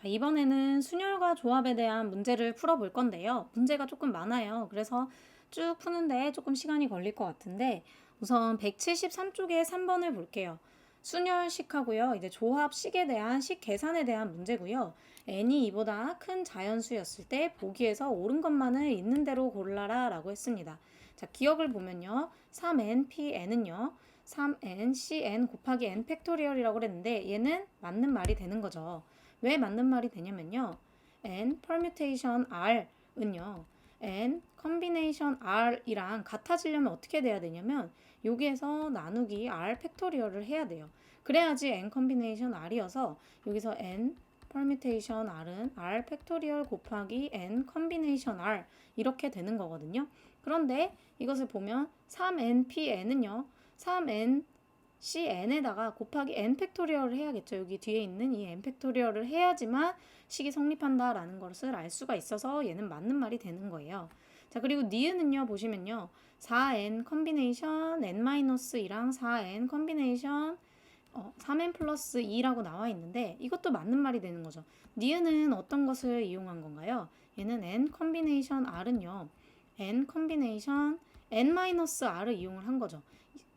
자, 이번에는 순열과 조합에 대한 문제를 풀어볼 건데요. 문제가 조금 많아요. 그래서 쭉 푸는데 조금 시간이 걸릴 것 같은데 우선 173쪽에 3번을 볼게요. 순열식하고요. 이제 조합식에 대한 식 계산에 대한 문제고요. n이 이보다 큰 자연수였을 때 보기에서 옳은 것만을 있는 대로 골라라 라고 했습니다. 자, 기억을 보면요. 3npn은요. 3ncn 곱하기 n 팩토리얼이라고 그랬는데 얘는 맞는 말이 되는 거죠. 왜 맞는 말이 되냐면요. n permutation r은요. n combination r이랑 같아지려면 어떻게 돼야 되냐면 여기에서 나누기 r 팩토리얼을 해야 돼요. 그래야지 n combination r이어서 여기서 n permutation r은 r 팩토리얼 곱하기 n combination r 이렇게 되는 거거든요. 그런데 이것을 보면 3npn은요. 3n cn에다가 곱하기 n 팩토리얼을 해야겠죠. 여기 뒤에 있는 이 n 팩토리얼을 해야지만 식이 성립한다라는 것을 알 수가 있어서 얘는 맞는 말이 되는 거예요. 자, 그리고 니은은요, 보시면요. 4n 컨비네이션 n-2랑 4n 컨비네이션 3n 플러스 2라고 나와 있는데 이것도 맞는 말이 되는 거죠. 니은은 어떤 것을 이용한 건가요? 얘는 n 컨비네이션 r은요. n 컨비네이션 n-r을 이용을 한 거죠.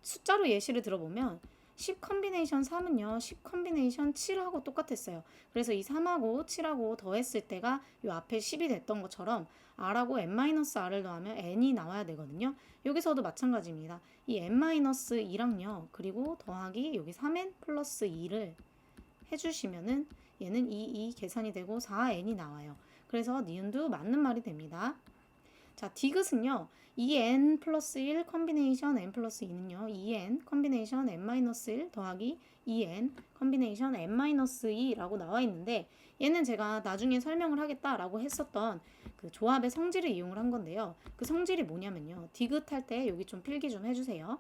숫자로 예시를 들어보면 10 컨비네이션 3은요. 10 컨비네이션 7하고 똑같았어요. 그래서 이 3하고 7하고 더했을 때가 이 앞에 10이 됐던 것처럼 r하고 n-r을 더하면 n이 나와야 되거든요. 여기서도 마찬가지입니다. 이 n-2랑요. 그리고 더하기 여기 3n 플러스 2를 해주시면은 얘는 2 계산이 되고 4n이 나와요. 그래서 니은도 맞는 말이 됩니다. 자, 디귿은요. 2n 플러스 1 컨비네이션 n 플러스 2는요. 2n 컨비네이션 n-1 더하기 2n 컨비네이션 n-2라고 나와 있는데 얘는 제가 나중에 설명을 하겠다라고 했었던 그 조합의 성질을 이용을 한 건데요. 그 성질이 뭐냐면요. 디귿 할 때 여기 좀 필기 좀 해주세요.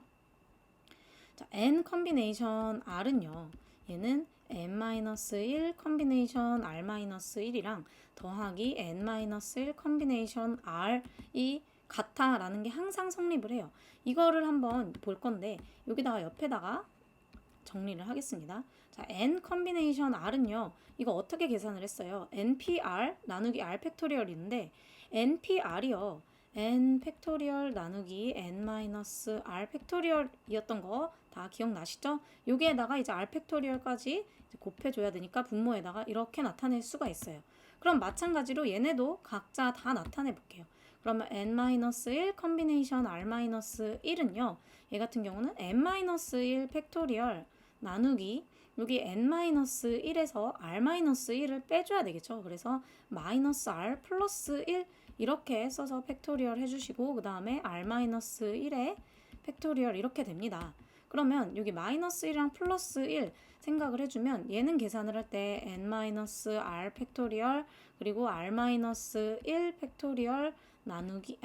자, n 컨비네이션 r은요. 얘는 n-1 컨비네이션 r-1이랑 더하기 n-1 컨비네이션 r이 같아라는 게 항상 성립을 해요. 이거를 한번 볼 건데 여기다가 옆에다가 정리를 하겠습니다. 자, n 컨비네이션 r은요. 이거 어떻게 계산을 했어요? npr 나누기 r 팩토리얼인데 npr이요. n 팩토리얼 나누기 n-r 팩토리얼이었던 거 다 기억나시죠? 여기에다가 이제 r 팩토리얼까지 곱해줘야 되니까 분모에다가 이렇게 나타낼 수가 있어요. 그럼 마찬가지로 얘네도 각자 다 나타내 볼게요. 그러면 n-1 컨비네이션 r-1은요. 얘 같은 경우는 n-1 팩토리얼 나누기 여기 n-1에서 r-1을 빼줘야 되겠죠. 그래서 -r 플러스 1 이렇게 써서 팩토리얼 해주시고 그 다음에 r-1의 팩토리얼 이렇게 됩니다. 그러면 여기 -1이랑 플러스 1 생각을 해주면 얘는 계산을 할 때 n-r 팩토리얼 그리고 r-1 팩토리얼 나누기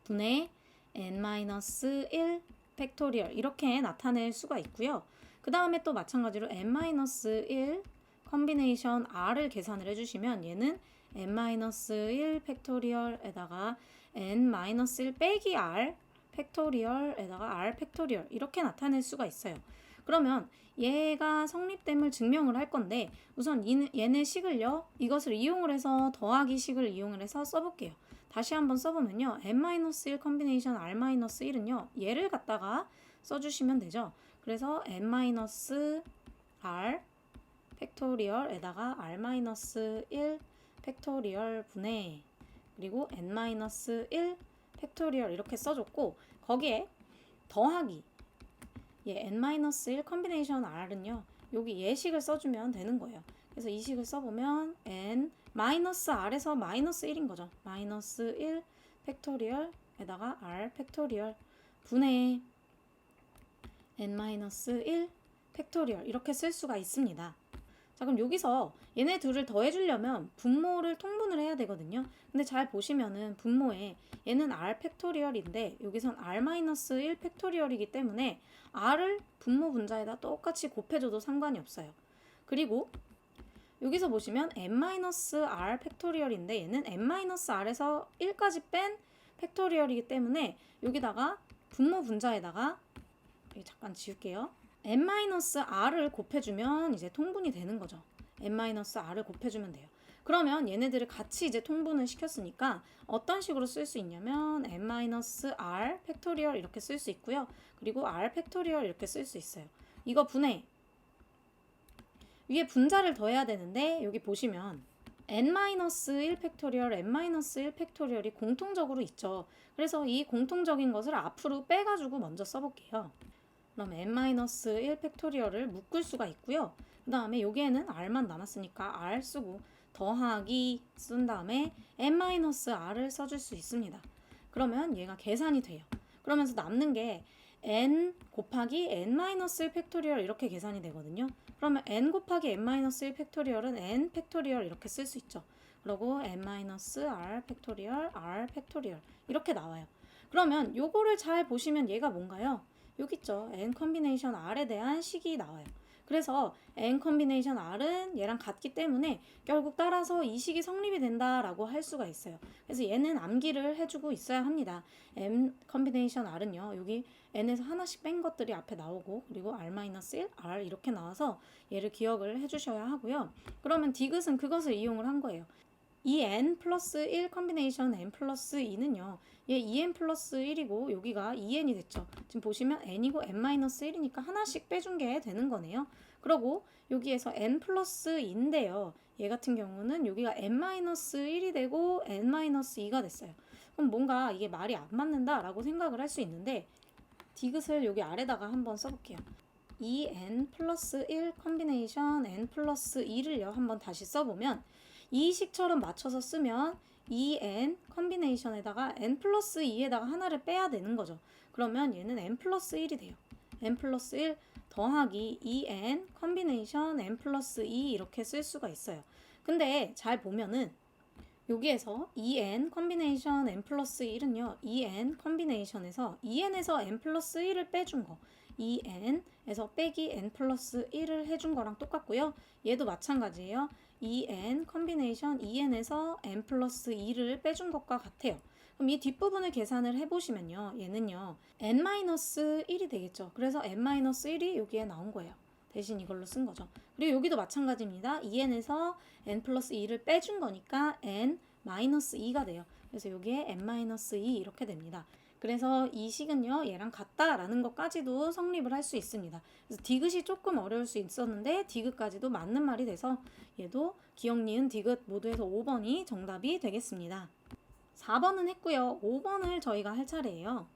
분의 n-1 팩토리얼 이렇게 나타낼 수가 있고요. 그 다음에 또 마찬가지로 n-1 컨비네이션 r을 계산을 해주시면 얘는 n-1 팩토리얼에다가 n-1 빼기 r 팩토리얼에다가 r 팩토리얼 이렇게 나타낼 수가 있어요. 그러면 얘가 성립됨을 증명을 할 건데 우선 얘네 식을요. 이것을 이용을 해서 더하기 식을 이용을 해서 써볼게요. 다시 한번 써보면요. n-1 컨비네이션 r-1은요. 얘를 갖다가 써주시면 되죠. 그래서 n-r 팩토리얼에다가 r-1 팩토리얼 분의 그리고 n-1 팩토리얼 이렇게 써줬고 거기에 더하기 n-1 컨비네이션 r은요. 여기 예식을 써주면 되는 거예요. 그래서 이 식을 써보면 n-r에서 -1인 거죠. -1 팩토리얼에다가 r 팩토리얼 분의 n-1 팩토리얼 이렇게 쓸 수가 있습니다. 자, 그럼 여기서 얘네 둘을 더해주려면 분모를 통분을 해야 되거든요. 근데 잘 보시면은 분모에 얘는 r 팩토리얼인데 여기선 r-1 팩토리얼이기 때문에 r을 분모 분자에다 똑같이 곱해줘도 상관이 없어요. 그리고 여기서 보시면 n-r 팩토리얼인데 얘는 n-r에서 1까지 뺀 팩토리얼이기 때문에 여기다가 분모 분자에다가 잠깐 지울게요. n-r을 곱해주면 이제 통분이 되는 거죠. n-r을 곱해주면 돼요. 그러면 얘네들을 같이 이제 통분을 시켰으니까 어떤 식으로 쓸 수 있냐면 n-r 팩토리얼 이렇게 쓸 수 있고요. 그리고 r 팩토리얼 이렇게 쓸 수 있어요. 이거 분해. 위에 분자를 더해야 되는데 여기 보시면 n-1 팩토리얼, n-1 팩토리얼이 공통적으로 있죠. 그래서 이 공통적인 것을 앞으로 빼가지고 먼저 써볼게요. 그럼 n-1 팩토리얼을 묶을 수가 있고요. 그 다음에 여기에는 r만 남았으니까 r 쓰고 더하기 쓴 다음에 n-r을 써줄 수 있습니다. 그러면 얘가 계산이 돼요. 그러면서 남는 게 n 곱하기 n-1 팩토리얼 이렇게 계산이 되거든요. 그러면 n 곱하기 n-1 팩토리얼은 n 팩토리얼 이렇게 쓸 수 있죠. 그리고 n-r 팩토리얼, r 팩토리얼 이렇게 나와요. 그러면 요거를 잘 보시면 얘가 뭔가요? 여기 있죠. n 컨비네이션 r에 대한 식이 나와요. 그래서 n 컨비네이션 r은 얘랑 같기 때문에 결국 따라서 이 식이 성립이 된다라고 할 수가 있어요. 그래서 얘는 암기를 해주고 있어야 합니다. n 컨비네이션 r은요. 여기 n에서 하나씩 뺀 것들이 앞에 나오고 그리고 r-1, r 이렇게 나와서 얘를 기억을 해주셔야 하고요. 그러면 디귿은 그것을 이용을 한 거예요. 이 n 플러스 1 컨비네이션 n 플러스 2는요. 얘 2n 플러스 1이고 여기가 2n이 됐죠. 지금 보시면 n이고 n-1이니까 하나씩 빼준 게 되는 거네요. 그리고 여기에서 n 플러스 2인데요. 얘 같은 경우는 여기가 n-1이 되고 n-2가 됐어요. 그럼 뭔가 이게 말이 안 맞는다라고 생각을 할 수 있는데 디귿을 여기 아래다가 한번 써볼게요. 이 n 플러스 1 컨비네이션 n 플러스 2를요. 한번 다시 써보면 이 식처럼 맞춰서 쓰면 이 n 컨비네이션에다가 n 플러스 2에다가 하나를 빼야 되는 거죠. 그러면 얘는 n 플러스 1이 돼요. n 플러스 1 더하기 2n 컨비네이션 n 플러스 2 이렇게 쓸 수가 있어요. 근데 잘 보면은 여기에서 2n 컨비네이션 n 플러스 1은요. 2n 컨비네이션에서 2n에서 n 플러스 1을 빼준 거 2n에서 빼기 n 플러스 1을 해준 거랑 똑같고요. 얘도 마찬가지예요. 2n 컨비네이션 2n에서 n 플러스 2를 빼준 것과 같아요. 그럼 이 뒷부분을 계산을 해보시면요. 얘는요. n-1이 되겠죠. 그래서 n-1이 여기에 나온 거예요. 대신 이걸로 쓴 거죠. 그리고 여기도 마찬가지입니다. 2n에서 n 플러스 2를 빼준 거니까 n-2가 돼요. 그래서 여기에 n-2 이렇게 됩니다. 그래서 이 식은요 얘랑 같다라는 것까지도 성립을 할 수 있습니다. 그래서 디귿이 조금 어려울 수 있었는데 디귿까지도 맞는 말이 돼서 얘도 기억, 니은, 디귿 모두에서 5번이 정답이 되겠습니다. 4번은 했고요. 5번을 저희가 할 차례예요.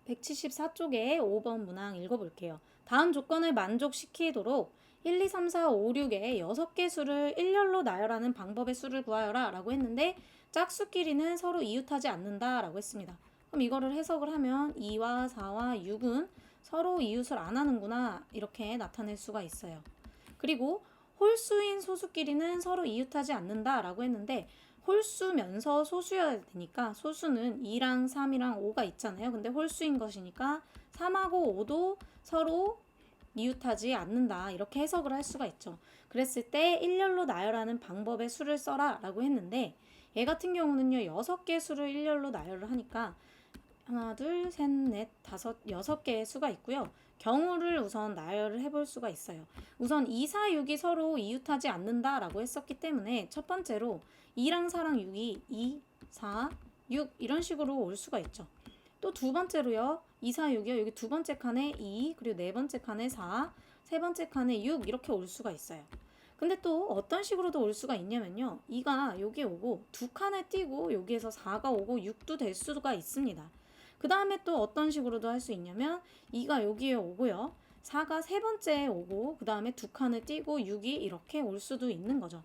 174쪽에 5번 문항 읽어볼게요. 다음 조건을 만족시키도록 1, 2, 3, 4, 5, 6의 6개 수를 일렬로 나열하는 방법의 수를 구하여라 라고 했는데 짝수끼리는 서로 이웃하지 않는다 라고 했습니다. 그럼 이거를 해석을 하면 2와 4와 6은 서로 이웃을 안 하는구나 이렇게 나타낼 수가 있어요. 그리고 홀수인 소수끼리는 서로 이웃하지 않는다 라고 했는데 홀수면서 소수여야 되니까 소수는 2랑 3이랑 5가 있잖아요. 근데 홀수인 것이니까 3하고 5도 서로 이웃하지 않는다 이렇게 해석을 할 수가 있죠. 그랬을 때 일렬로 나열하는 방법의 수를 써라 라고 했는데 얘 같은 경우는요 6개 수를 일렬로 나열을 하니까 하나, 둘, 셋, 넷, 다섯, 6개의 수가 있고요. 경우를 우선 나열을 해볼 수가 있어요. 우선 2, 4, 6이 서로 이웃하지 않는다 라고 했었기 때문에 첫 번째로 2랑 4랑 6이 2, 4, 6 이런 식으로 올 수가 있죠. 또 두 번째로요. 2, 4, 6이요. 여기 두 번째 칸에 2, 그리고 네 번째 칸에 4, 세 번째 칸에 6 이렇게 올 수가 있어요. 근데 또 어떤 식으로도 올 수가 있냐면요. 2가 여기에 오고 두 칸에 띄고 여기에서 4가 오고 6도 될 수가 있습니다. 그 다음에 또 어떤 식으로도 할 수 있냐면 2가 여기에 오고요. 4가 세 번째에 오고 그 다음에 두 칸을 띄고 6이 이렇게 올 수도 있는 거죠.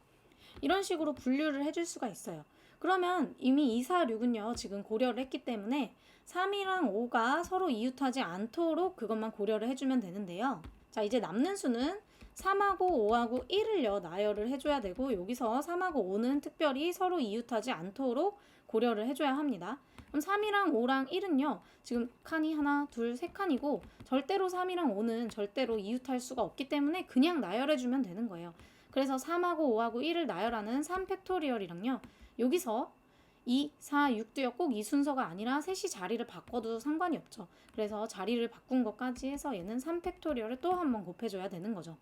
이런 식으로 분류를 해줄 수가 있어요. 그러면 이미 2, 4, 6은요. 지금 고려를 했기 때문에 3이랑 5가 서로 이웃하지 않도록 그것만 고려를 해주면 되는데요. 자, 이제 남는 수는 3하고 5하고 1을요. 나열을 해줘야 되고 여기서 3하고 5는 특별히 서로 이웃하지 않도록 고려를 해줘야 합니다. 그럼 3이랑 5랑 1은요. 지금 칸이 하나, 둘, 세 칸이고 절대로 3이랑 5는 절대로 이웃할 수가 없기 때문에 그냥 나열해주면 되는 거예요. 그래서 3하고 5하고 1을 나열하는 3팩토리얼이랑요. 여기서 2, 4, 6도요. 꼭 이 순서가 아니라 셋이 자리를 바꿔도 상관이 없죠. 그래서 자리를 바꾼 것까지 해서 얘는 3팩토리얼을 또 한번 곱해줘야 되는 거죠.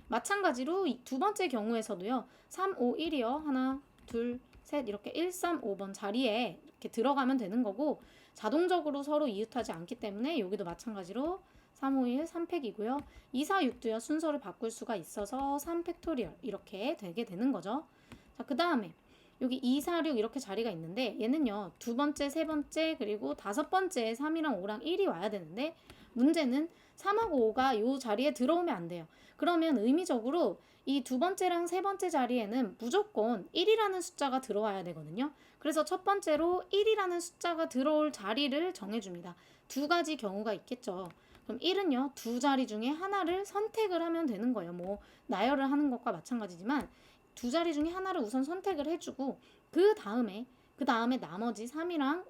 마찬가지로 두 번째 경우에서도요. 3, 5, 1이요. 하나, 둘, 셋 이렇게 1, 3, 5번 자리에 이렇게 들어가면 되는 거고 자동적으로 서로 이웃하지 않기 때문에 여기도 마찬가지로 3, 5, 1, 3팩이고요. 2, 4, 6도요. 순서를 바꿀 수가 있어서 3팩토리얼 이렇게 되게 되는 거죠. 자, 그 다음에 여기 2, 4, 6 이렇게 자리가 있는데 얘는요. 두 번째, 세 번째 그리고 다섯 번째에 3이랑 5랑 1이 와야 되는데 문제는 3하고 5가 이 자리에 들어오면 안 돼요. 그러면 의미적으로 이 두 번째랑 세 번째 자리에는 무조건 1이라는 숫자가 들어와야 되거든요. 그래서 첫 번째로 1이라는 숫자가 들어올 자리를 정해줍니다. 두 가지 경우가 있겠죠. 그럼 1은요, 두 자리 중에 하나를 선택을 하면 되는 거예요. 뭐, 나열을 하는 것과 마찬가지지만 두 자리 중에 하나를 우선 선택을 해주고 그 다음에 나머지 3이랑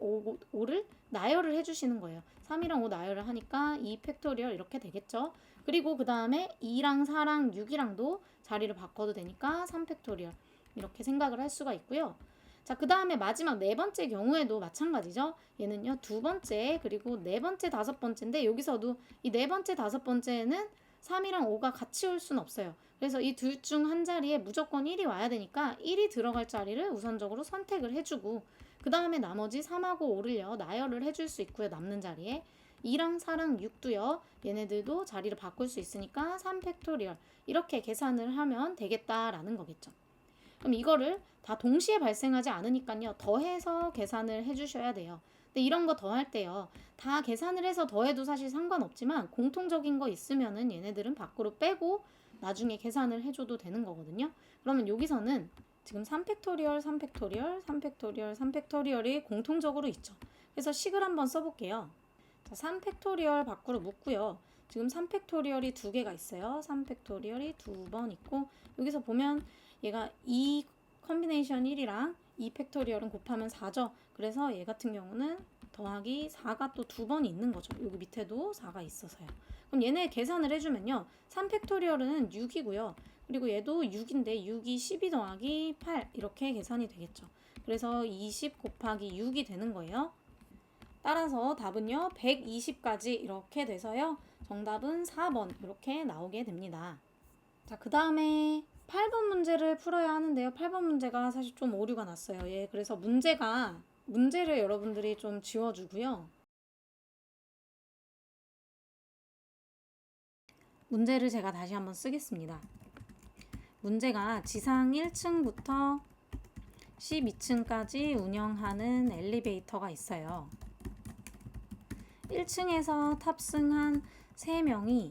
5를 나열을 해주시는 거예요. 3이랑 5 나열을 하니까 2 팩토리얼 이렇게 되겠죠. 그리고 그 다음에 2랑 4랑 6이랑도 자리를 바꿔도 되니까 3 팩토리얼 이렇게 생각을 할 수가 있고요. 자, 그 다음에 마지막 네 번째 경우에도 마찬가지죠. 얘는요, 두 번째, 그리고 네 번째, 다섯 번째인데 여기서도 이 네 번째, 다섯 번째는 3이랑 5가 같이 올 수는 없어요. 그래서 이 둘 중 한 자리에 무조건 1이 와야 되니까 1이 들어갈 자리를 우선적으로 선택을 해주고 그 다음에 나머지 3하고 5를요, 나열을 해줄 수 있고요, 남는 자리에. 2랑 4랑 6도요. 얘네들도 자리를 바꿀 수 있으니까 3 팩토리얼 이렇게 계산을 하면 되겠다라는 거겠죠. 그럼 이거를 다 동시에 발생하지 않으니까요. 더해서 계산을 해주셔야 돼요. 근데 이런 거 더할 때요. 다 계산을 해서 더해도 사실 상관없지만 공통적인 거 있으면은 얘네들은 밖으로 빼고 나중에 계산을 해줘도 되는 거거든요. 그러면 여기서는 지금 3팩토리얼, 3팩토리얼, 3팩토리얼, 3팩토리얼이 공통적으로 있죠. 그래서 식을 한번 써볼게요. 자, 3팩토리얼 밖으로 묻고요. 지금 3팩토리얼이 두 개가 있어요. 3팩토리얼이 두 번 있고 여기서 보면 얘가 2 컨비네이션 1이랑 2 팩토리얼은 곱하면 4죠. 그래서 얘 같은 경우는 더하기 4가 또 두 번이 있는 거죠. 여기 밑에도 4가 있어서요. 그럼 얘네 계산을 해주면요. 3 팩토리얼은 6이고요. 그리고 얘도 6인데 6이 12 더하기 8 이렇게 계산이 되겠죠. 그래서 20 곱하기 6이 되는 거예요. 따라서 답은요. 120까지 이렇게 돼서요. 정답은 4번 이렇게 나오게 됩니다. 자, 그 다음에 8번 문제를 풀어야 하는데요. 8번 문제가 사실 좀 오류가 났어요. 예, 그래서 문제를 여러분들이 좀 지워주고요. 문제를 제가 다시 한번 쓰겠습니다. 문제가 지상 1층부터 12층까지 운영하는 엘리베이터가 있어요. 1층에서 탑승한 3명이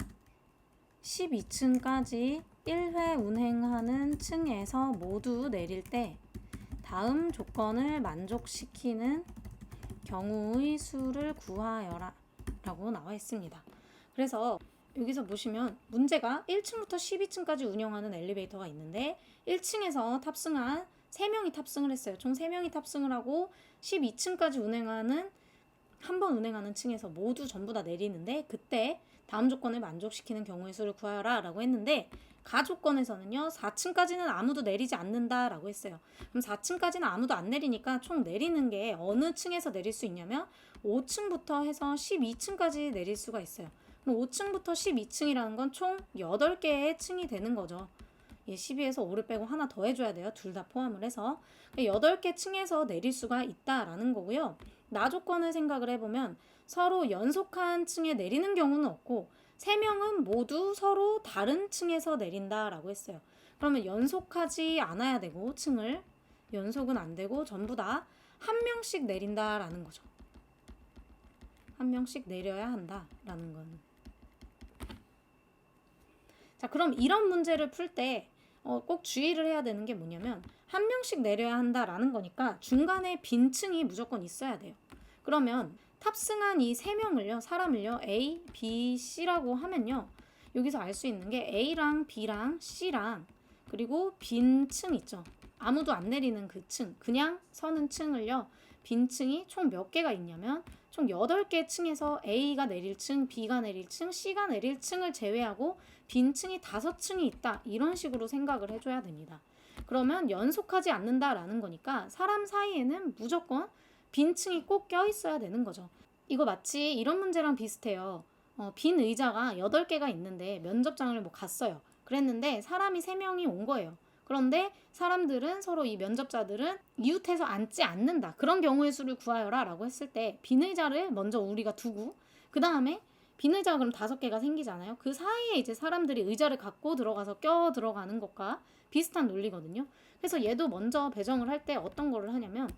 12층까지 1회 운행하는 층에서 모두 내릴 때 다음 조건을 만족시키는 경우의 수를 구하여라 라고 나와 있습니다. 그래서 여기서 보시면 문제가 1층부터 12층까지 운영하는 엘리베이터가 있는데 1층에서 탑승한 3명이 탑승을 했어요. 총 3명이 탑승을 하고 12층까지 한 번 운행하는 층에서 모두 전부 다 내리는데 그때 다음 조건을 만족시키는 경우의 수를 구하여라 라고 했는데 가조건에서는요 4층까지는 아무도 내리지 않는다 라고 했어요. 그럼 4층까지는 아무도 안 내리니까 총 내리는 게 어느 층에서 내릴 수 있냐면 5층부터 해서 12층까지 내릴 수가 있어요. 그럼 5층부터 12층이라는 건 총 8개의 층이 되는 거죠. 12에서 5를 빼고 하나 더 해줘야 돼요. 둘 다 포함을 해서 8개 층에서 내릴 수가 있다라는 거고요. 나 조건을 생각을 해보면 서로 연속한 층에 내리는 경우는 없고 3명은 모두 서로 다른 층에서 내린다라고 했어요. 그러면 연속하지 않아야 되고 층을 연속은 안 되고 전부 다 한 명씩 내린다라는 거죠. 한 명씩 내려야 한다라는 건. 자, 그럼 이런 문제를 풀 때 꼭 주의를 해야 되는 게 뭐냐면 한 명씩 내려야 한다라는 거니까 중간에 빈 층이 무조건 있어야 돼요. 그러면 탑승한 이 3명을요, 사람을요, A, B, C라고 하면요. 여기서 알 수 있는 게 A랑 B랑 C랑 그리고 빈 층 있죠. 아무도 안 내리는 그 층, 그냥 서는 층을요. 빈 층이 총 몇 개가 있냐면 총 8개 층에서 A가 내릴 층, B가 내릴 층, C가 내릴 층을 제외하고 빈 층이 5층이 있다. 이런 식으로 생각을 해줘야 됩니다. 그러면 연속하지 않는다라는 거니까 사람 사이에는 무조건 빈 층이 꼭 껴있어야 되는 거죠. 이거 마치 이런 문제랑 비슷해요. 빈 의자가 8개가 있는데 면접장을 갔어요. 그랬는데 사람이 3명이 온 거예요. 그런데 사람들은 서로 이 면접자들은 이웃해서 앉지 않는다. 그런 경우의 수를 구하여라 라고 했을 때 빈 의자를 먼저 우리가 두고 그 다음에 빈 의자가 그럼 5개가 생기잖아요. 그 사이에 이제 사람들이 의자를 갖고 들어가서 껴 들어가는 것과 비슷한 논리거든요. 그래서 얘도 먼저 배정을 할 때 어떤 거를 하냐면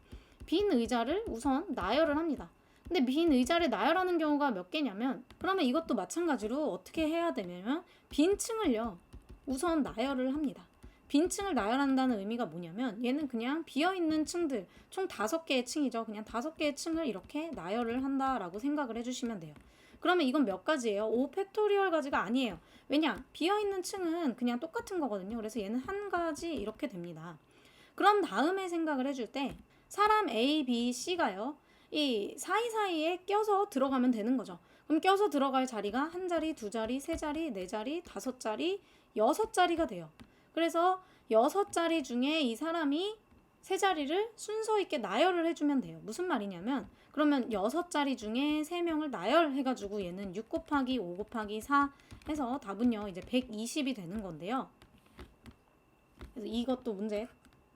빈 의자를 우선 나열을 합니다. 근데 빈 의자를 나열하는 경우가 몇 개냐면 그러면 이것도 마찬가지로 어떻게 해야 되냐면 빈 층을요 우선 나열을 합니다. 빈 층을 나열한다는 의미가 뭐냐면 얘는 그냥 비어있는 층들 총 5개의 층이죠. 그냥 5개의 층을 이렇게 나열을 한다라고 생각을 해주시면 돼요. 그러면 이건 몇 가지예요? 5 팩토리얼 가지가 아니에요. 왜냐? 비어있는 층은 그냥 똑같은 거거든요. 그래서 얘는 한 가지 이렇게 됩니다. 그런 다음에 생각을 해줄 때 사람 A, B, C가요. 이 사이사이에 껴서 들어가면 되는 거죠. 그럼 껴서 들어갈 자리가 한 자리, 두 자리, 세 자리, 네 자리, 5자리, 6자리가 돼요. 그래서 6자리 중에 이 사람이 세 자리를 순서 있게 나열을 해주면 돼요. 무슨 말이냐면 그러면 6자리 중에 3명을 나열해가지고 얘는 6 곱하기 5 곱하기 4 해서 답은요 이제 120이 되는 건데요. 그래서 이것도 문제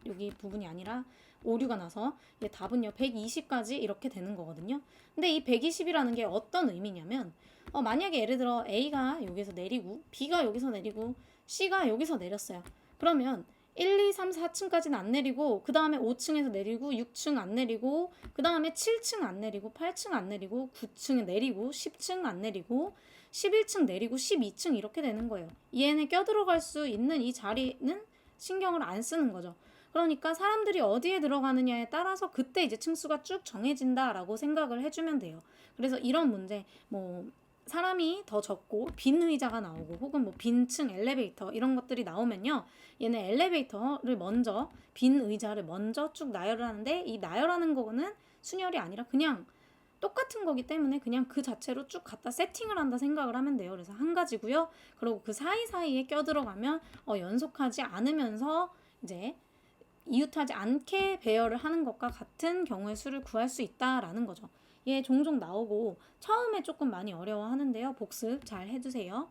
여기 부분이 아니라 오류가 나서 얘 답은요 120까지 이렇게 되는 거거든요. 근데 이 120이라는 게 어떤 의미냐면 만약에 예를 들어 A가 여기서 내리고 B가 여기서 내리고 C가 여기서 내렸어요. 그러면 1, 2, 3, 4층까지는 안 내리고 그 다음에 5층에서 내리고 6층 안 내리고 그 다음에 7층 안 내리고 8층 안 내리고 9층 내리고 10층 안 내리고 11층 내리고 12층 이렇게 되는 거예요. 얘는 껴들어갈 수 있는 이 자리는 신경을 안 쓰는 거죠. 그러니까 사람들이 어디에 들어가느냐에 따라서 그때 이제 층수가 쭉 정해진다라고 생각을 해주면 돼요. 그래서 이런 문제 사람이 더 적고 빈 의자가 나오고 혹은 빈 층 엘리베이터 이런 것들이 나오면요. 얘는 엘리베이터를 먼저 빈 의자를 먼저 쭉 나열을 하는데 이 나열하는 거는 순열이 아니라 그냥 똑같은 거기 때문에 그냥 그 자체로 쭉 갖다 세팅을 한다 생각을 하면 돼요. 그래서 한 가지고요. 그리고 그 사이사이에 껴들어가면 연속하지 않으면서 이제 이웃하지 않게 배열을 하는 것과 같은 경우의 수를 구할 수 있다라는 거죠. 얘 종종 나오고 처음에 조금 많이 어려워하는데요. 복습 잘 해주세요.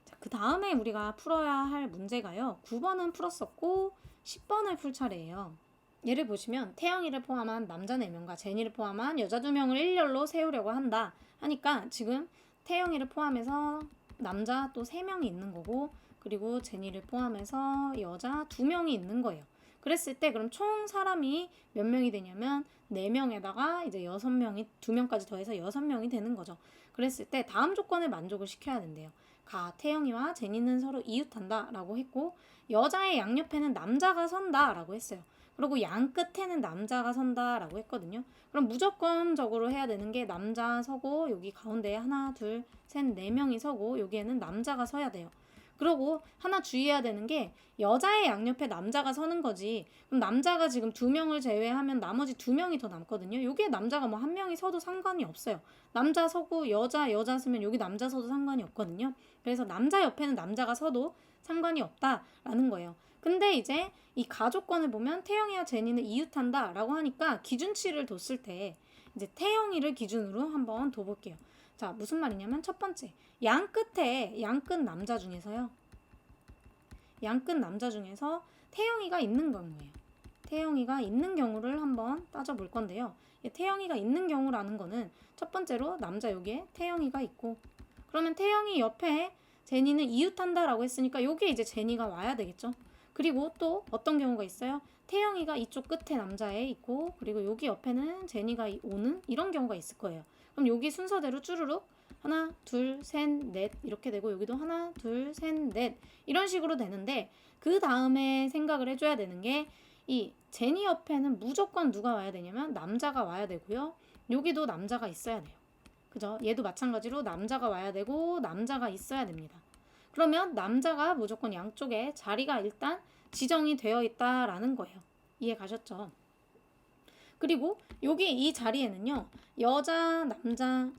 자, 그 다음에 우리가 풀어야 할 문제가요. 9번은 풀었었고 10번을 풀 차례예요. 얘를 보시면 태영이를 포함한 남자 4명과 제니를 포함한 여자 2명을 일렬로 세우려고 한다 하니까 지금 태영이를 포함해서 남자 또 3명이 있는 거고 그리고 제니를 포함해서 여자 2명이 있는 거예요. 그랬을 때 그럼 총 사람이 몇 명이 되냐면 4명에다가 이제 6명이 2명까지 더해서 6명이 되는 거죠. 그랬을 때 다음 조건을 만족을 시켜야 된대요. 태영이와 제니는 서로 이웃한다 라고 했고 여자의 양옆에는 남자가 선다 라고 했어요. 그리고 양 끝에는 남자가 선다 라고 했거든요. 그럼 무조건적으로 해야 되는 게 남자 서고 여기 가운데에 하나 둘 셋 4명이 서고 여기에는 남자가 서야 돼요. 그리고 하나 주의해야 되는 게 여자의 양옆에 남자가 서는 거지. 그럼 남자가 지금 2명을 제외하면 나머지 2명이 더 남거든요. 여기에 남자가 1명이 서도 상관이 없어요. 남자 서고 여자 서면 여기 남자 서도 상관이 없거든요. 그래서 남자 옆에는 남자가 서도 상관이 없다라는 거예요. 근데 이제 이 가족권을 보면 태영이와 제니는 이웃한다 라고 하니까 기준치를 뒀을 때 이제 태영이를 기준으로 한번 둬볼게요. 자, 무슨 말이냐면 첫 번째 양 끝 남자 중에서요. 양 끝 남자 중에서 태영이가 있는 경우예요. 태영이가 있는 경우를 한번 따져볼 건데요. 태영이가 있는 경우라는 거는 첫 번째로 남자 여기에 태영이가 있고 그러면 태영이 옆에 제니는 이웃한다라고 했으니까 여기에 이제 제니가 와야 되겠죠. 그리고 또 어떤 경우가 있어요? 태영이가 이쪽 끝에 남자애 있고 그리고 여기 옆에는 제니가 오는 이런 경우가 있을 거예요. 그럼 여기 순서대로 쭈루룩 하나, 둘, 셋, 넷 이렇게 되고 여기도 하나, 둘, 셋, 넷 이런 식으로 되는데 그 다음에 생각을 해줘야 되는 게 이 제니 옆에는 무조건 누가 와야 되냐면 남자가 와야 되고요. 여기도 남자가 있어야 돼요. 그죠? 얘도 마찬가지로 남자가 와야 되고 남자가 있어야 됩니다. 그러면 남자가 무조건 양쪽에 자리가 일단 지정이 되어 있다라는 거예요. 이해 가셨죠? 그리고 여기 이 자리에는요. 여자, 남자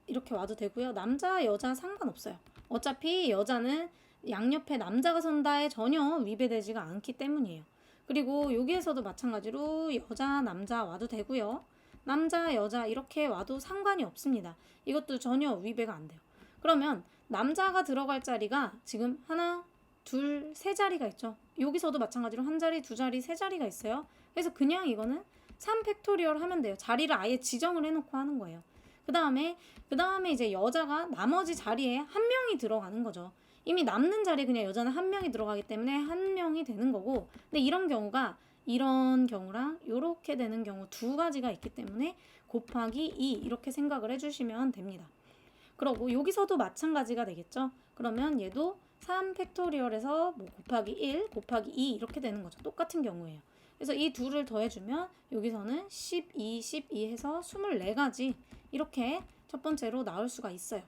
이렇게 와도 되고요. 남자, 여자 상관없어요. 어차피 여자는 양옆에 남자가 선다에 전혀 위배되지가 않기 때문이에요. 그리고 여기에서도 마찬가지로 여자, 남자 와도 되고요. 남자, 여자 이렇게 와도 상관이 없습니다. 이것도 전혀 위배가 안 돼요. 그러면 남자가 들어갈 자리가 지금 하나, 둘, 세 자리가 있죠. 여기서도 마찬가지로 한 자리, 두 자리, 세 자리가 있어요. 그래서 그냥 이거는 3팩토리얼 하면 돼요. 자리를 아예 지정을 해놓고 하는 거예요. 그 다음에 이제 여자가 나머지 자리에 한 명이 들어가는 거죠. 이미 남는 자리에 그냥 여자는 한 명이 들어가기 때문에 한 명이 되는 거고, 근데 이런 경우랑 이렇게 되는 경우 두 가지가 있기 때문에 곱하기 2 이렇게 생각을 해주시면 됩니다. 그러고 여기서도 마찬가지가 되겠죠. 그러면 얘도 3팩토리얼에서 뭐 곱하기 1, 곱하기 2 이렇게 되는 거죠. 똑같은 경우예요. 그래서 이 둘을 더해주면 여기서는 12, 12 해서 24가지 이렇게 첫 번째로 나올 수가 있어요.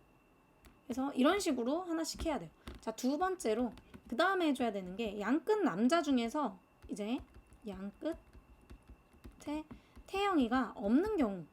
그래서 이런 식으로 하나씩 해야 돼요. 자, 두 번째로 그 다음에 해줘야 되는 게 양끝 남자 중에서 이제 양끝에 태영이가 없는 경우,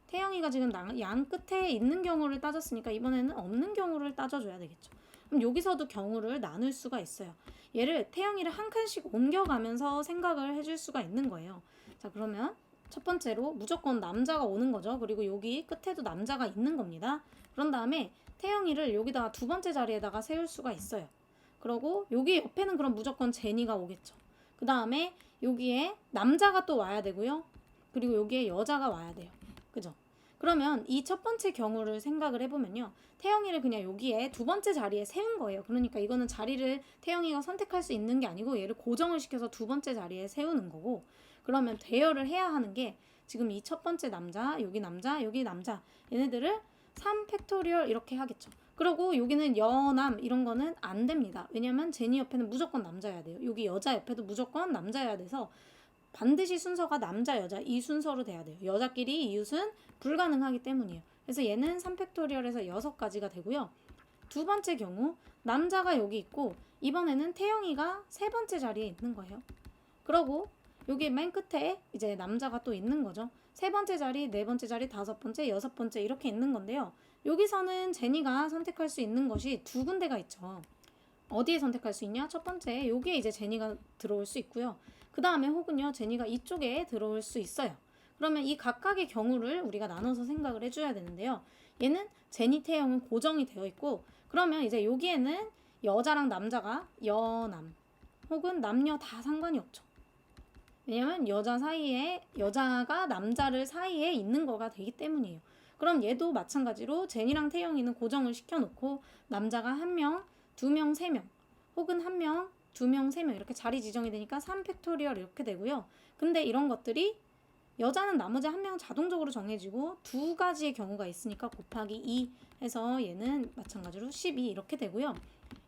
태영이가 지금 양 끝에 있는 경우를 따졌으니까 이번에는 없는 경우를 따져줘야 되겠죠. 그럼 여기서도 경우를 나눌 수가 있어요. 얘를 태영이를 한 칸씩 옮겨가면서 생각을 해줄 수가 있는 거예요. 자, 그러면 첫 번째로 무조건 남자가 오는 거죠. 그리고 여기 끝에도 남자가 있는 겁니다. 그런 다음에 태영이를 여기다가 두 번째 자리에다가 세울 수가 있어요. 그러고 여기 옆에는 그럼 무조건 제니가 오겠죠. 그 다음에 여기에 남자가 또 와야 되고요. 그리고 여기에 여자가 와야 돼요. 그죠? 그러면 이 첫 번째 경우를 생각을 해보면요. 태영이를 그냥 여기에 두 번째 자리에 세운 거예요. 그러니까 이거는 자리를 태영이가 선택할 수 있는 게 아니고 얘를 고정을 시켜서 두 번째 자리에 세우는 거고, 그러면 대여를 해야 하는 게 지금 이 첫 번째 남자, 여기 남자, 여기 남자 얘네들을 3팩토리얼 이렇게 하겠죠. 그리고 여기는 여남 이런 거는 안 됩니다. 왜냐면 제니 옆에는 무조건 남자여야 돼요. 여기 여자 옆에도 무조건 남자여야 돼서 반드시 순서가 남자, 여자 이 순서로 돼야 돼요. 여자끼리 이웃은 불가능하기 때문이에요. 그래서 얘는 3팩토리얼에서 6가지가 되고요. 두 번째 경우 남자가 여기 있고 이번에는 태영이가 세 번째 자리에 있는 거예요. 그러고 여기 맨 끝에 이제 남자가 또 있는 거죠. 세 번째 자리, 네 번째 자리, 다섯 번째, 여섯 번째 이렇게 있는 건데요. 여기서는 제니가 선택할 수 있는 것이 두 군데가 있죠. 어디에 선택할 수 있냐? 첫 번째 여기에 이제 제니가 들어올 수 있고요. 그 다음에 혹은요 제니가 이쪽에 들어올 수 있어요. 그러면 이 각각의 경우를 우리가 나눠서 생각을 해줘야 되는데요. 얘는 제니 태영은 고정이 되어 있고, 그러면 이제 여기에는 여자랑 남자가 여남 혹은 남녀 다 상관이 없죠. 왜냐면 여자가 남자를 사이에 있는 거가 되기 때문이에요. 그럼 얘도 마찬가지로 제니랑 태영이는 고정을 시켜놓고 남자가 한 명, 두 명, 세 명 혹은 한 명, 두 명, 세 명 이렇게 자리 지정이 되니까 3팩토리얼 이렇게 되고요. 근데 이런 것들이 여자는 나머지 한 명 자동적으로 정해지고 두 가지의 경우가 있으니까 곱하기 2 해서 얘는 마찬가지로 12 이렇게 되고요.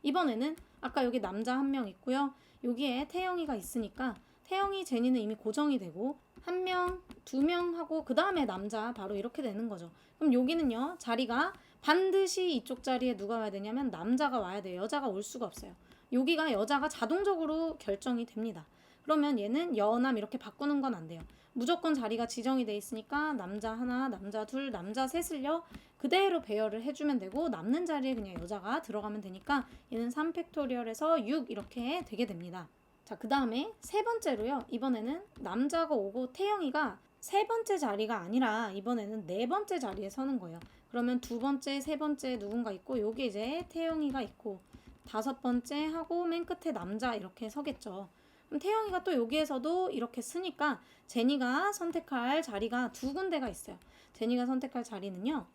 이번에는 아까 여기 남자 한 명 있고요. 여기에 태영이가 있으니까 태영이, 제니는 이미 고정이 되고 한 명, 두 명 하고 그 다음에 남자 바로 이렇게 되는 거죠. 그럼 여기는요 자리가 반드시 이쪽 자리에 누가 와야 되냐면 남자가 와야 돼요. 여자가 올 수가 없어요. 여기가 여자가 자동적으로 결정이 됩니다. 그러면 얘는 여남 이렇게 바꾸는 건 안 돼요. 무조건 자리가 지정이 돼 있으니까 남자 하나, 남자 둘, 남자 셋을요 그대로 배열을 해주면 되고 남는 자리에 그냥 여자가 들어가면 되니까 얘는 3팩토리얼에서 6 이렇게 되게 됩니다. 자, 그 다음에 세 번째로요. 이번에는 남자가 오고 태영이가 세 번째 자리가 아니라 이번에는 네 번째 자리에 서는 거예요. 그러면 두 번째, 세 번째 누군가 있고 여기 이제 태영이가 있고 다섯 번째 하고 맨 끝에 남자 이렇게 서겠죠. 그럼 태영이가 또 여기에서도 이렇게 쓰니까 제니가 선택할 자리가 두 군데가 있어요. 제니가 선택할 자리는요.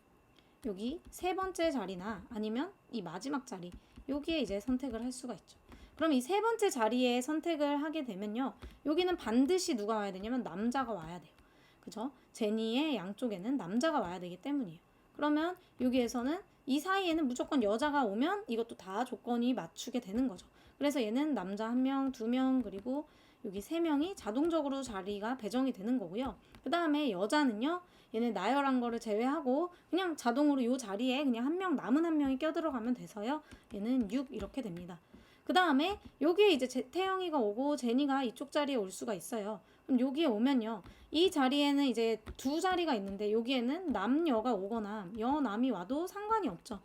여기 세 번째 자리나 아니면 이 마지막 자리 여기에 이제 선택을 할 수가 있죠. 그럼 이 세 번째 자리에 선택을 하게 되면요. 여기는 반드시 누가 와야 되냐면 남자가 와야 돼요. 그죠? 제니의 양쪽에는 남자가 와야 되기 때문이에요. 그러면 여기에서는 이 사이에는 무조건 여자가 오면 이것도 다 조건이 맞추게 되는 거죠. 그래서 얘는 남자 한 명, 두 명, 그리고 여기 세 명이 자동적으로 자리가 배정이 되는 거고요. 그 다음에 여자는요. 얘는 나열한 거를 제외하고 그냥 자동으로 이 자리에 그냥 한 명, 남은 한 명이 껴들어가면 돼서요. 얘는 6 이렇게 됩니다. 그 다음에 여기에 이제 태영이가 오고 제니가 이쪽 자리에 올 수가 있어요. 그럼 여기에 오면요. 이 자리에는 이제 두 자리가 있는데 여기에는 남여가 오거나 여남이 와도 상관이 없죠.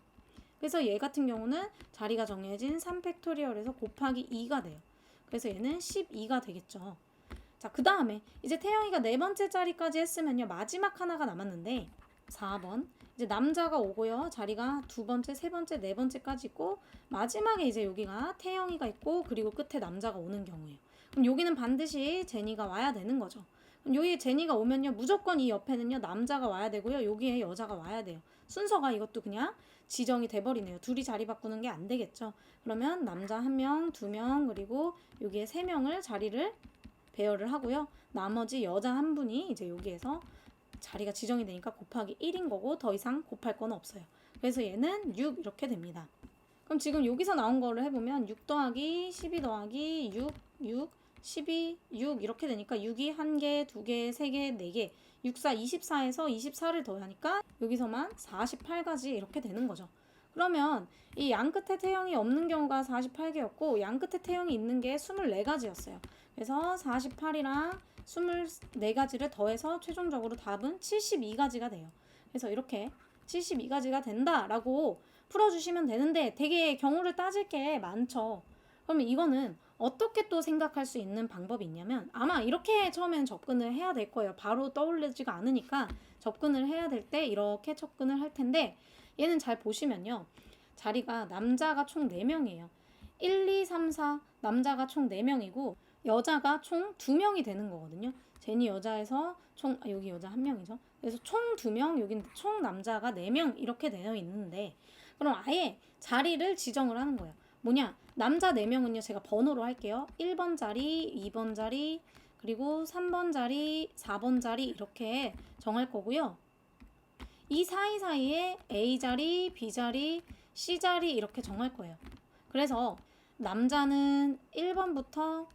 그래서 얘 같은 경우는 자리가 정해진 3팩토리얼에서 곱하기 2가 돼요. 그래서 얘는 12가 되겠죠. 자, 그 다음에 이제 태영이가 네 번째 자리까지 했으면요. 마지막 하나가 남았는데 4번 이제 남자가 오고요. 자리가 두 번째, 세 번째, 네 번째까지 있고 마지막에 이제 여기가 태영이가 있고 그리고 끝에 남자가 오는 경우예요. 그럼 여기는 반드시 제니가 와야 되는 거죠. 그럼 여기 제니가 오면요. 무조건 이 옆에는요. 남자가 와야 되고요. 여기에 여자가 와야 돼요. 순서가 이것도 그냥 지정이 돼버리네요. 둘이 자리 바꾸는 게 안 되겠죠. 그러면 남자 1명, 2명 그리고 여기에 3명을 자리를 배열을 하고요. 나머지 여자 1분이 이제 여기에서 자리가 지정이 되니까 곱하기 1인 거고 더 이상 곱할 건 없어요. 그래서 얘는 6 이렇게 됩니다. 그럼 지금 여기서 나온 거를 해보면 6 더하기 12 더하기 6, 12, 6 이렇게 되니까 6이 1개, 2개, 3개, 4개 6, 4, 24에서 24를 더하니까 여기서만 48가지 이렇게 되는 거죠. 그러면 이 양끝에 태영이 없는 경우가 48개였고 양끝에 태영이 있는 게 24가지였어요. 그래서 48이랑 24가지를 더해서 최종적으로 답은 72가지가 돼요. 그래서 이렇게 72가지가 된다라고 풀어주시면 되는데 되게 경우를 따질 게 많죠. 그러면 이거는 어떻게 또 생각할 수 있는 방법이 있냐면 아마 이렇게 처음에는 접근을 해야 될 거예요. 바로 떠올리지가 않으니까 접근을 해야 될 때 이렇게 접근을 할 텐데 얘는 잘 보시면요. 자리가 남자가 총 4명이에요. 1, 2, 3, 4 남자가 총 4명이고 여자가 총 2명이 되는 거거든요. 제니 여자에서 총 여기 여자 1명이죠. 그래서 총 2명 여긴 총 남자가 4명 이렇게 되어 있는데 그럼 아예 자리를 지정을 하는 거예요. 뭐냐? 남자 4명은요. 제가 번호로 할게요. 1번 자리, 2번 자리, 그리고 3번 자리, 4번 자리 이렇게 정할 거고요. 이 사이사이에 A 자리, B 자리, C 자리 이렇게 정할 거예요. 그래서 남자는 1번부터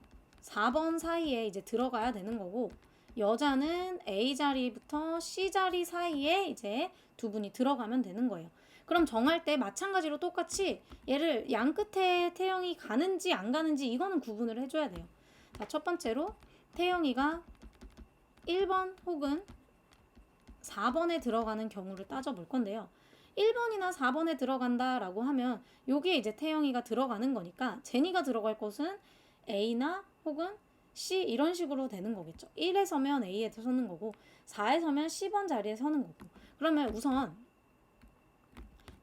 4번 사이에 이제 들어가야 되는 거고 여자는 A 자리부터 C 자리 사이에 이제 두 분이 들어가면 되는 거예요. 그럼 정할 때 마찬가지로 똑같이 얘를 양 끝에 태영이 가는지 안 가는지 이거는 구분을 해줘야 돼요. 자, 첫 번째로 태영이가 1번 혹은 4번에 들어가는 경우를 따져볼 건데요. 1번이나 4번에 들어간다라고 하면 여기에 이제 태영이가 들어가는 거니까 제니가 들어갈 곳은 A나 혹은 C 이런 식으로 되는 거겠죠. 1에 서면 A에 서는 거고 4에 서면 C번 자리에 서는 거고 그러면 우선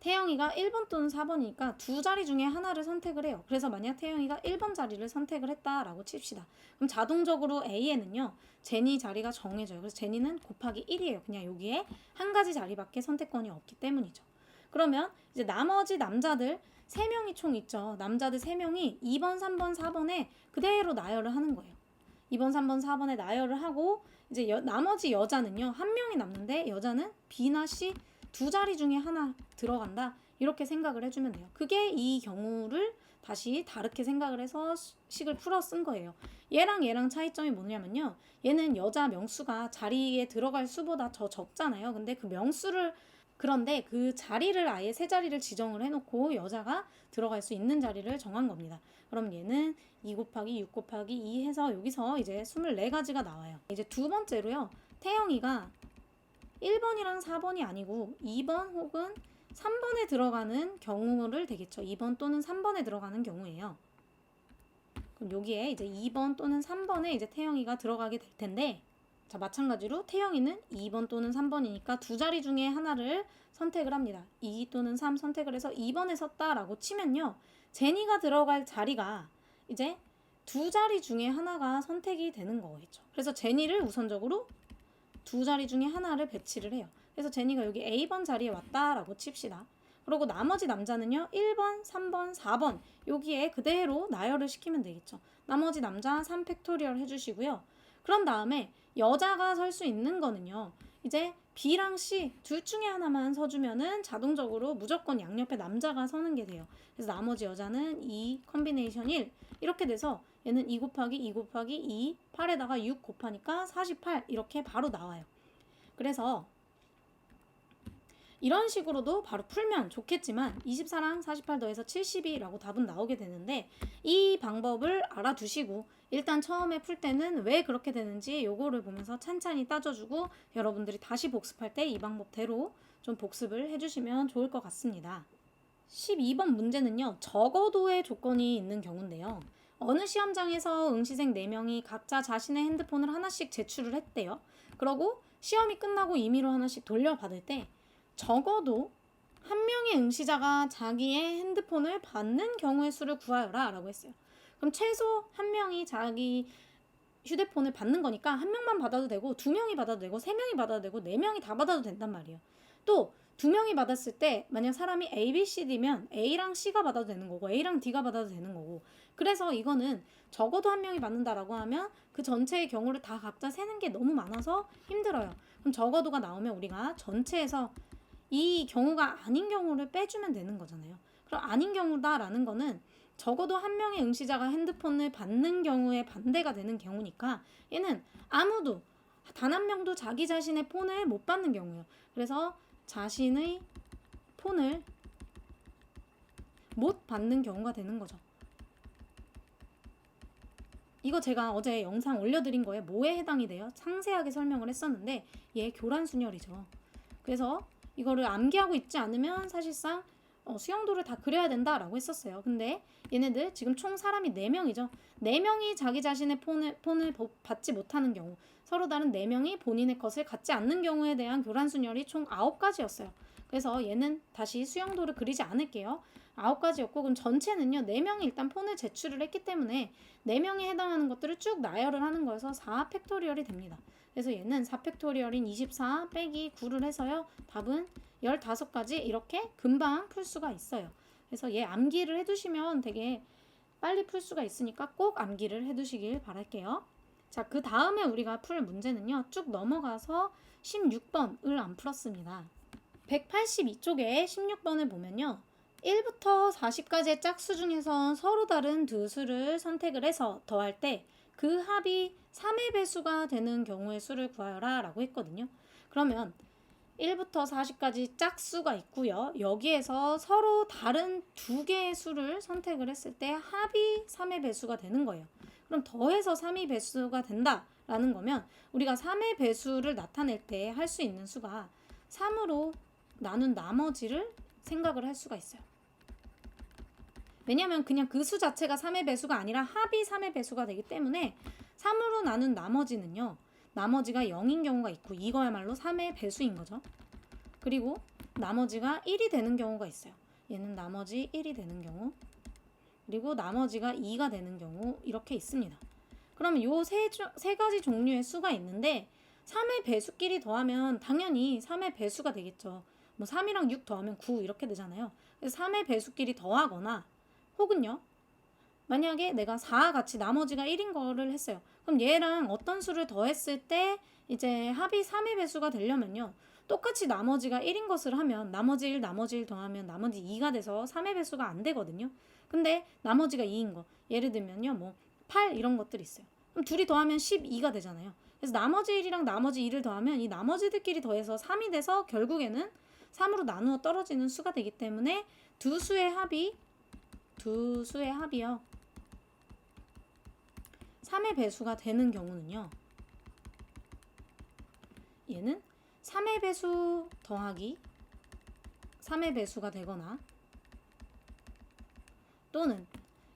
태영이가 1번 또는 4번이니까 두 자리 중에 하나를 선택을 해요. 그래서 만약 태영이가 1번 자리를 선택을 했다라고 칩시다. 그럼 자동적으로 A에는요. 제니 자리가 정해져요. 그래서 제니는 곱하기 1이에요. 그냥 여기에 한 가지 자리밖에 선택권이 없기 때문이죠. 그러면 이제 나머지 남자들 3명이 총 있죠. 남자들 3명이 2번, 3번, 4번에 그대로 나열을 하는 거예요. 2번, 3번, 4번에 나열을 하고 이제 나머지 여자는요. 한 명이 남는데 여자는 B나 C 두 자리 중에 하나 들어간다. 이렇게 생각을 해주면 돼요. 그게 이 경우를 다시 다르게 생각을 해서 식을 풀어 쓴 거예요. 얘랑 차이점이 뭐냐면요. 얘는 여자 명수가 자리에 들어갈 수보다 더 적잖아요. 근데 그런데 그 자리를 아예 세 자리를 지정을 해놓고 여자가 들어갈 수 있는 자리를 정한 겁니다. 그럼 얘는 2 곱하기 6 곱하기 2 해서 여기서 이제 24가지가 나와요. 이제 두 번째로요. 태영이가 1번이랑 4번이 아니고 2번 혹은 3번에 들어가는 경우를 되겠죠. 2번 또는 3번에 들어가는 경우예요. 그럼 여기에 이제 2번 또는 3번에 이제 태영이가 들어가게 될 텐데 자, 마찬가지로 태영이는 2번 또는 3번이니까 두 자리 중에 하나를 선택을 합니다. 2 또는 3 선택을 해서 2번에 섰다라고 치면요. 제니가 들어갈 자리가 이제 두 자리 중에 하나가 선택이 되는 거겠죠. 그래서 제니를 우선적으로 두 자리 중에 하나를 배치를 해요. 그래서 제니가 여기 A번 자리에 왔다라고 칩시다. 그리고 나머지 남자는요. 1번, 3번, 4번 여기에 그대로 나열을 시키면 되겠죠. 나머지 남자 3팩토리얼 해주시고요. 그런 다음에 여자가 설 수 있는 거는요. 이제 B랑 C 둘 중에 하나만 서주면은 자동적으로 무조건 양옆에 남자가 서는 게 돼요. 그래서 나머지 여자는 2 컨비네이션 1 이렇게 돼서 얘는 2 곱하기 2 곱하기 2 8에다가 6 곱하니까 48 이렇게 바로 나와요. 그래서 이런 식으로도 바로 풀면 좋겠지만 24랑 48 더해서 72라고 답은 나오게 되는데 이 방법을 알아두시고 일단 처음에 풀 때는 왜 그렇게 되는지 요거를 보면서 찬찬히 따져주고 여러분들이 다시 복습할 때 이 방법대로 좀 복습을 해주시면 좋을 것 같습니다. 12번 문제는요. 적어도의 조건이 있는 경우인데요. 어느 시험장에서 응시생 4명이 각자 자신의 핸드폰을 하나씩 제출을 했대요. 그러고 시험이 끝나고 임의로 하나씩 돌려받을 때 적어도 한 명의 응시자가 자기의 핸드폰을 받는 경우의 수를 구하여라 라고 했어요. 그럼 최소 한 명이 자기 휴대폰을 받는 거니까 한 명만 받아도 되고 두 명이 받아도 되고 세 명이 받아도 되고 네 명이 다 받아도 된단 말이에요. 또 두 명이 받았을 때 만약 사람이 A, B, C, D면 A랑 C가 받아도 되는 거고 A랑 D가 받아도 되는 거고, 그래서 이거는 적어도 한 명이 받는다라고 하면 그 전체의 경우를 다 각자 세는 게 너무 많아서 힘들어요. 그럼 적어도가 나오면 우리가 전체에서 이 경우가 아닌 경우를 빼주면 되는 거잖아요. 그럼 아닌 경우다라는 거는 적어도 한 명의 응시자가 핸드폰을 받는 경우에 반대가 되는 경우니까 얘는 아무도 단 한 명도 자기 자신의 폰을 못 받는 경우예요. 그래서 자신의 폰을 못 받는 경우가 되는 거죠. 이거 제가 어제 영상 올려드린 거에 뭐에 해당이 돼요? 상세하게 설명을 했었는데 얘 교란순열이죠. 그래서 이거를 암기하고 있지 않으면 사실상 수용도를 다 그려야 된다라고 했었어요. 근데 얘네들 지금 총 사람이 4명이죠. 4명이 자기 자신의 폰을 받지 못하는 경우, 서로 다른 4명이 본인의 것을 갖지 않는 경우에 대한 교란순열이 총 9가지였어요. 그래서 얘는 다시 수용도를 그리지 않을게요. 9가지였고, 그럼 전체는요 4명이 일단 폰을 제출을 했기 때문에 4명에 해당하는 것들을 쭉 나열을 하는 거여서 4팩토리얼이 됩니다. 그래서 얘는 4팩토리얼인 24 빼기 9를 해서요 답은 15가지 이렇게 금방 풀 수가 있어요. 그래서 얘 암기를 해두시면 되게 빨리 풀 수가 있으니까 꼭 암기를 해두시길 바랄게요. 자, 그 다음에 우리가 풀 문제는요 쭉 넘어가서 16번을 안 풀었습니다. 182쪽에 16번을 보면요 1부터 40까지의 짝수 중에서 서로 다른 두 수를 선택을 해서 더할 때 그 합이 3의 배수가 되는 경우의 수를 구하여라 라고 했거든요. 그러면 1부터 40까지 짝수가 있고요. 여기에서 서로 다른 두 개의 수를 선택을 했을 때 합이 3의 배수가 되는 거예요. 그럼 더해서 3의 배수가 된다라는 거면 우리가 3의 배수를 나타낼 때 할 수 있는 수가 3으로 나눈 나머지를 생각을 할 수가 있어요. 왜냐면 그냥 그 수 자체가 3의 배수가 아니라 합이 3의 배수가 되기 때문에 3으로 나눈 나머지는요. 나머지가 0인 경우가 있고 이거야말로 3의 배수인 거죠. 그리고 나머지가 1이 되는 경우가 있어요. 얘는 나머지 1이 되는 경우, 그리고 나머지가 2가 되는 경우 이렇게 있습니다. 그러면 요 세 가지 종류의 수가 있는데 3의 배수끼리 더하면 당연히 3의 배수가 되겠죠. 뭐 3이랑 6 더하면 9 이렇게 되잖아요. 그래서 3의 배수끼리 더하거나 혹은요 만약에 내가 4 같이 나머지가 1인 거를 했어요. 그럼 얘랑 어떤 수를 더했을 때 이제 합이 3의 배수가 되려면요 똑같이 나머지가 1인 것을 하면 나머지 1 나머지 1 더하면 나머지 2가 돼서 3의 배수가 안 되거든요. 근데 나머지가 2인 거, 예를 들면요 뭐 8 이런 것들이 있어요. 그럼 둘이 더하면 12가 되잖아요. 그래서 나머지 1이랑 나머지 2를 더하면 이 나머지들끼리 더해서 3이 돼서 결국에는 3으로 나누어 떨어지는 수가 되기 때문에 두 수의 합이요 3의 배수가 되는 경우는요 얘는 3의 배수 더하기 3의 배수가 되거나 또는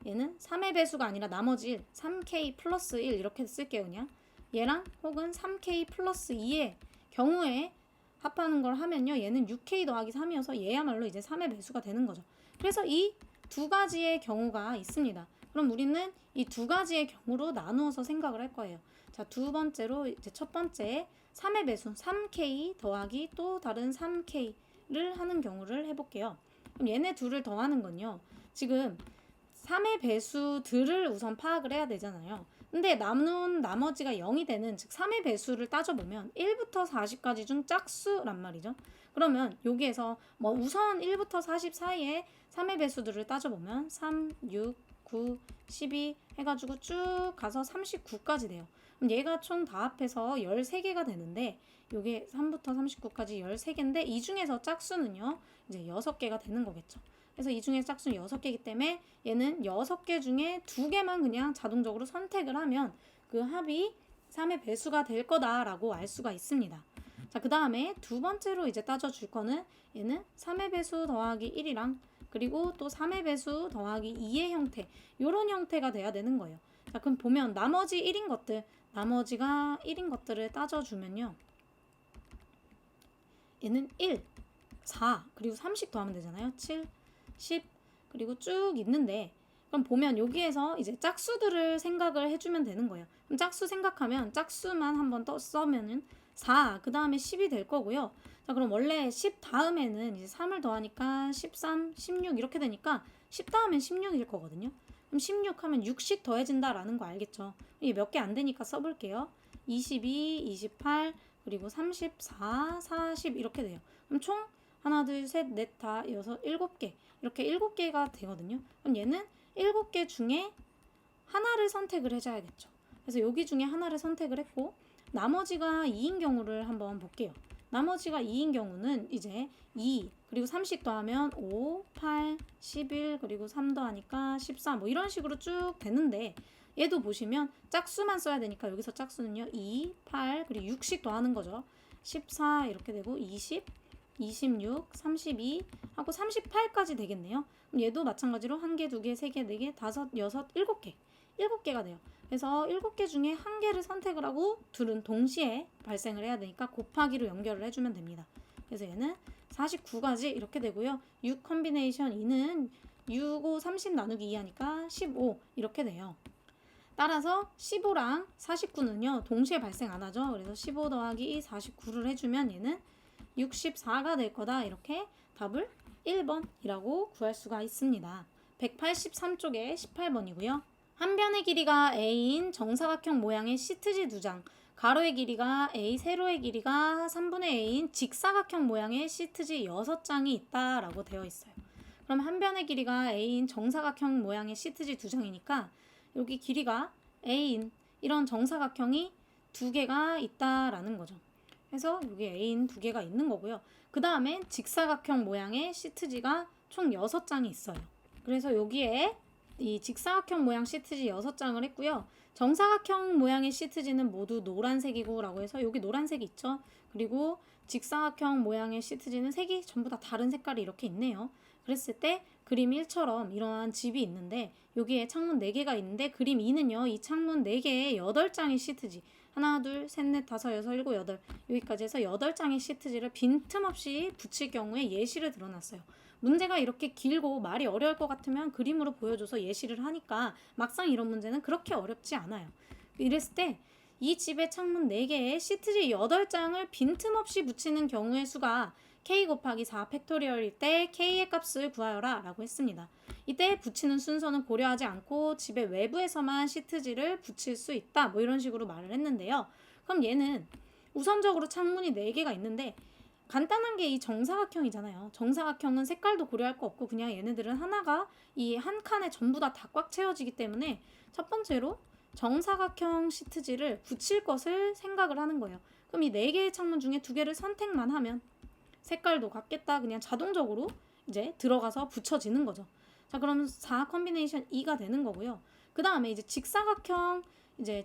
얘는 3의 배수가 아니라 나머지 1, 3k 플러스 1 이렇게 쓸게요. 그냥 얘랑 혹은 3k 플러스 2의 경우에 합하는 걸 하면요 얘는 6k 더하기 3이어서 얘야말로 이제 3의 배수가 되는 거죠. 그래서 이 두 가지의 경우가 있습니다. 그럼 우리는 이 두 가지의 경우로 나누어서 생각을 할 거예요. 자, 두 번째로 이제 첫 번째 3의 배수 3k 더하기 또 다른 3k를 하는 경우를 해볼게요. 그럼 얘네 둘을 더하는 건요 지금 3의 배수들을 우선 파악을 해야 되잖아요. 근데 남은 나머지가 0이 되는 즉 3의 배수를 따져보면 1부터 40까지 중 짝수란 말이죠. 그러면 여기에서 뭐 우선 1부터 40 사이에 3의 배수들을 따져보면 3, 6, 9, 12 해가지고 쭉 가서 39까지 돼요. 그럼 얘가 총 다 합해서 13개가 되는데 요게 3부터 39까지 13개인데 이 중에서 짝수는요 이제 6개가 되는 거겠죠. 그래서 이 중에 짝수는 6개이기 때문에 얘는 6개 중에 2개만 그냥 자동적으로 선택을 하면 그 합이 3의 배수가 될 거다라고 알 수가 있습니다. 자, 그 다음에 두 번째로 이제 따져줄 거는 얘는 3의 배수 더하기 1이랑 그리고 또 3의 배수 더하기 2의 형태, 요런 형태가 돼야 되는 거예요. 자, 그럼 보면 나머지가 1인 것들을 따져주면요 얘는 1, 4 그리고 30 더하면 되잖아요. 7, 10 그리고 쭉 있는데 그럼 보면 여기에서 이제 짝수들을 생각을 해주면 되는 거예요. 그럼 짝수 생각하면 짝수만 한번 써면은 4, 그 다음에 10이 될 거고요. 자, 그럼 원래 10 다음에는 이제 3을 더하니까 13, 16 이렇게 되니까 10 다음엔 16일 거거든요. 그럼 16 하면 6씩 더해진다라는 거 알겠죠? 이게 몇 개 안 되니까 써볼게요. 22, 28, 그리고 34, 40 이렇게 돼요. 그럼 총 하나, 둘, 셋, 넷, 다, 여섯, 일곱 개 이렇게 7개가 되거든요. 그럼 얘는 7개 중에 하나를 선택을 해줘야겠죠. 그래서 여기 중에 하나를 선택을 했고 나머지가 2인 경우를 한번 볼게요. 나머지가 2인 경우는 이제 2 그리고 30 더하면 5, 8, 11 그리고 3 더하니까 14 뭐 이런 식으로 쭉 되는데 얘도 보시면 짝수만 써야 되니까 여기서 짝수는요 2, 8 그리고 6씩 더하는 거죠. 14 이렇게 되고 20, 26, 32 하고 38까지 되겠네요. 그럼 얘도 마찬가지로 1개, 2개, 3개, 4개, 5, 6, 7개 7개가 돼요. 그래서 7개 중에 1개를 선택을 하고 둘은 동시에 발생을 해야 되니까 곱하기로 연결을 해주면 됩니다. 그래서 얘는 49가지 이렇게 되고요. 6 컨비네이션 2는 6, 5, 30 나누기 2 하니까 15 이렇게 돼요. 따라서 15랑 49는요 동시에 발생 안 하죠. 그래서 15 더하기 49를 해주면 얘는 64가 될 거다. 이렇게 답을 1번이라고 구할 수가 있습니다. 183쪽에 18번이고요. 한 변의 길이가 A인 정사각형 모양의 시트지 2장, 가로의 길이가 A, 세로의 길이가 3분의 A인 직사각형 모양의 시트지 6장이 있다라고 되어 있어요. 그럼 한 변의 길이가 A인 정사각형 모양의 시트지 2장이니까 여기 길이가 A인 이런 정사각형이 2개가 있다라는 거죠. 그래서 여기 A인 2개가 있는 거고요. 그 다음에 직사각형 모양의 시트지가 총 6장이 있어요. 그래서 여기에 이 직사각형 모양 시트지 6장을 했고요. 정사각형 모양의 시트지는 모두 노란색이고 라고 해서 여기 노란색이 있죠. 그리고 직사각형 모양의 시트지는 색이 전부 다 다른 색깔이 이렇게 있네요. 그랬을 때 그림 1처럼 이러한 집이 있는데 여기에 창문 4개가 있는데 그림 2는요. 이 창문 4개에 8장의 시트지 하나, 둘, 셋, 넷, 다섯, 여섯, 일곱, 여덟 여기까지 해서 8장의 시트지를 빈틈없이 붙일 경우에 예시를 들어놨어요. 문제가 이렇게 길고 말이 어려울 것 같으면 그림으로 보여줘서 예시를 하니까 막상 이런 문제는 그렇게 어렵지 않아요. 이랬을 때 이 집의 창문 4개에 시트지 8장을 빈틈없이 붙이는 경우의 수가 k 곱하기 4 팩토리얼일 때 k의 값을 구하여라 라고 했습니다. 이때 붙이는 순서는 고려하지 않고 집의 외부에서만 시트지를 붙일 수 있다 뭐 이런 식으로 말을 했는데요. 그럼 얘는 우선적으로 창문이 4개가 있는데 간단한 게 이 정사각형이잖아요. 정사각형은 색깔도 고려할 거 없고 그냥 얘네들은 하나가 이 한 칸에 전부 다 꽉 채워지기 때문에 첫 번째로 정사각형 시트지를 붙일 것을 생각을 하는 거예요. 그럼 이 4개의 창문 중에 2개를 선택만 하면 색깔도 같겠다 그냥 자동적으로 이제 들어가서 붙여지는 거죠. 자, 그럼 4 컨비네이션 2가 되는 거고요. 그 다음에 이제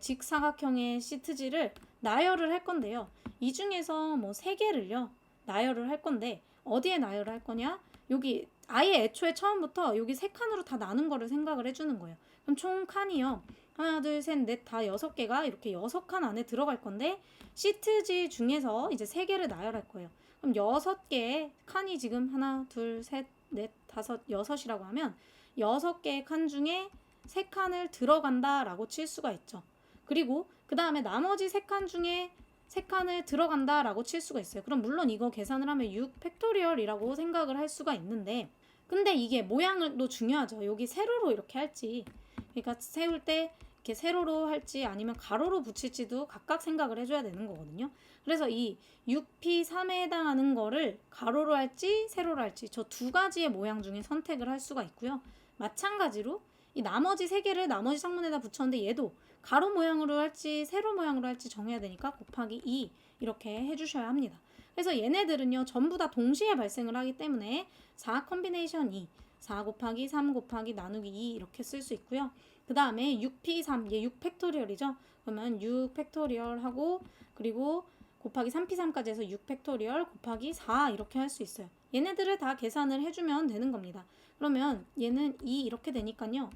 직사각형의 시트지를 나열을 할 건데요. 이 중에서 뭐 3개를요. 나열을 할 건데 어디에 나열을 할 거냐? 여기 아예 애초에 처음부터 여기 3칸으로 다 나눈 거를 생각을 해주는 거예요. 그럼 총 칸이요. 하나, 둘, 셋, 넷, 다 6개가 이렇게 6칸 안에 들어갈 건데 시트지 중에서 이제 3개를 나열할 거예요. 그럼 6개의 칸이 지금 하나, 둘, 셋, 넷, 다섯, 6이라고 하면 6개의 칸 중에 3칸을 들어간다라고 칠 수가 있죠. 그리고 그 다음에 나머지 3칸 중에 3칸을 들어간다라고 칠 수가 있어요. 그럼 물론 이거 계산을 하면 6 팩토리얼이라고 생각을 할 수가 있는데 근데 이게 모양도 중요하죠. 여기 세로로 이렇게 할지 그러니까 세울 때 이렇게 세로로 할지 아니면 가로로 붙일지도 각각 생각을 해줘야 되는 거거든요. 그래서 이 6P3에 해당하는 거를 가로로 할지 세로로 할지 저 2가지의 모양 중에 선택을 할 수가 있고요. 마찬가지로 이 나머지 3개를 나머지 창문에다 붙였는데 얘도 가로 모양으로 할지 세로 모양으로 할지 정해야 되니까 곱하기 2 이렇게 해주셔야 합니다. 그래서 얘네들은요 전부 다 동시에 발생을 하기 때문에 4 컨비네이션 2 4 곱하기 3 곱하기 나누기 2 이렇게 쓸 수 있고요. 그 다음에 6P3 얘 6 팩토리얼이죠. 그러면 6 팩토리얼 하고 그리고 곱하기 3P3까지 해서 6 팩토리얼 곱하기 4 이렇게 할 수 있어요. 얘네들을 다 계산을 해주면 되는 겁니다. 그러면 얘는 2 이렇게 되니까요.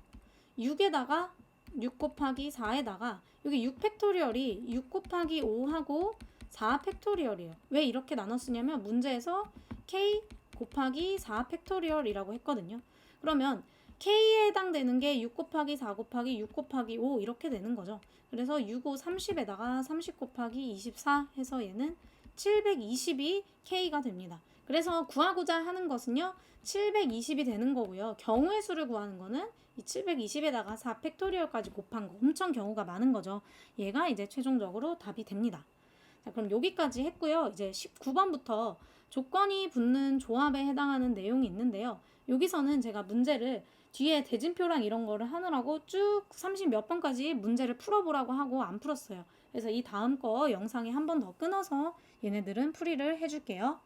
6에다가 6 곱하기 4에다가 여기 6 팩토리얼이 6 곱하기 5하고 4 팩토리얼이에요. 왜 이렇게 나눠 쓰냐면 문제에서 k 곱하기 4 팩토리얼이라고 했거든요. 그러면 K에 해당되는 게 6 곱하기 4 곱하기 6 곱하기 5 이렇게 되는 거죠. 그래서 6, 5, 30에다가 30 곱하기 24 해서 얘는 720이 K가 됩니다. 그래서 구하고자 하는 것은요. 720이 되는 거고요. 경우의 수를 구하는 거는 이 720에다가 4 팩토리얼까지 곱한 거. 엄청 경우가 많은 거죠. 얘가 이제 최종적으로 답이 됩니다. 자, 그럼 여기까지 했고요. 이제 19번부터 조건이 붙는 조합에 해당하는 내용이 있는데요. 여기서는 제가 문제를 뒤에 대진표랑 이런 거를 하느라고 쭉 30 몇 번까지 문제를 풀어보라고 하고 안 풀었어요. 그래서 이 다음 거 영상에 한 번 더 끊어서 얘네들은 풀이를 해줄게요.